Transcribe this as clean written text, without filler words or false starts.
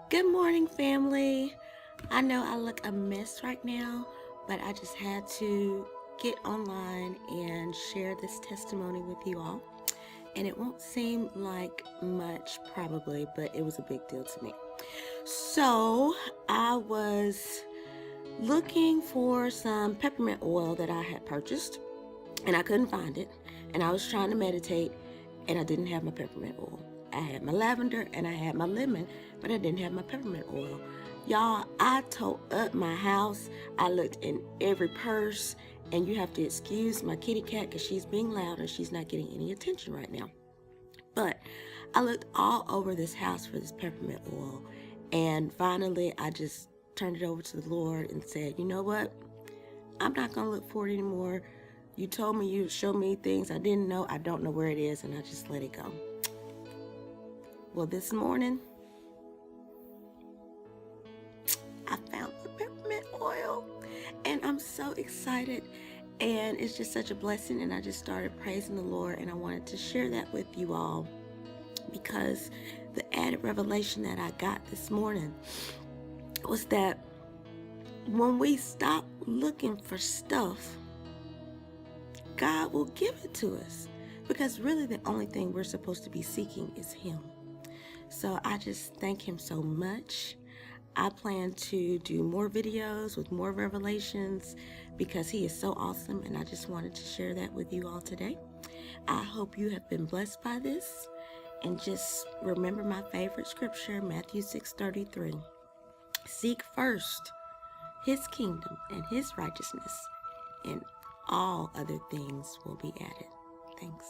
Good morning, family. I know I look a mess right now, but I just had to get online and share this testimony with you all. And it won't seem like much, probably, but it was a big deal to me. So I was looking for some peppermint oil that I had purchased, and I couldn't find it. And I was trying to meditate, and I didn't have my peppermint oil. I had my lavender and I had my lemon, but I didn't have my peppermint oil. Y'all, I tore up my house. I looked in every purse, and you have to excuse my kitty cat because she's being loud and she's not getting any attention right now. But I looked all over this house for this peppermint oil, and finally I just turned it over to the Lord and said, you know what? I'm not going to look for it anymore. You told me you'd show me things I didn't know. I don't know where it is, and I just let it go. Well, this morning, I found the peppermint oil, and I'm so excited, and it's just such a blessing, and I just started praising the Lord, and I wanted to share that with you all because the added revelation that I got this morning was that when we stop looking for stuff, God will give it to us, because really the only thing we're supposed to be seeking is Him. So I just thank Him so much. I plan to do more videos with more revelations because He is so awesome, and I just wanted to share that with you all today. I hope you have been blessed by this, and just remember my favorite scripture, Matthew 6:33. Seek first His kingdom and His righteousness, and all other things will be added. Thanks.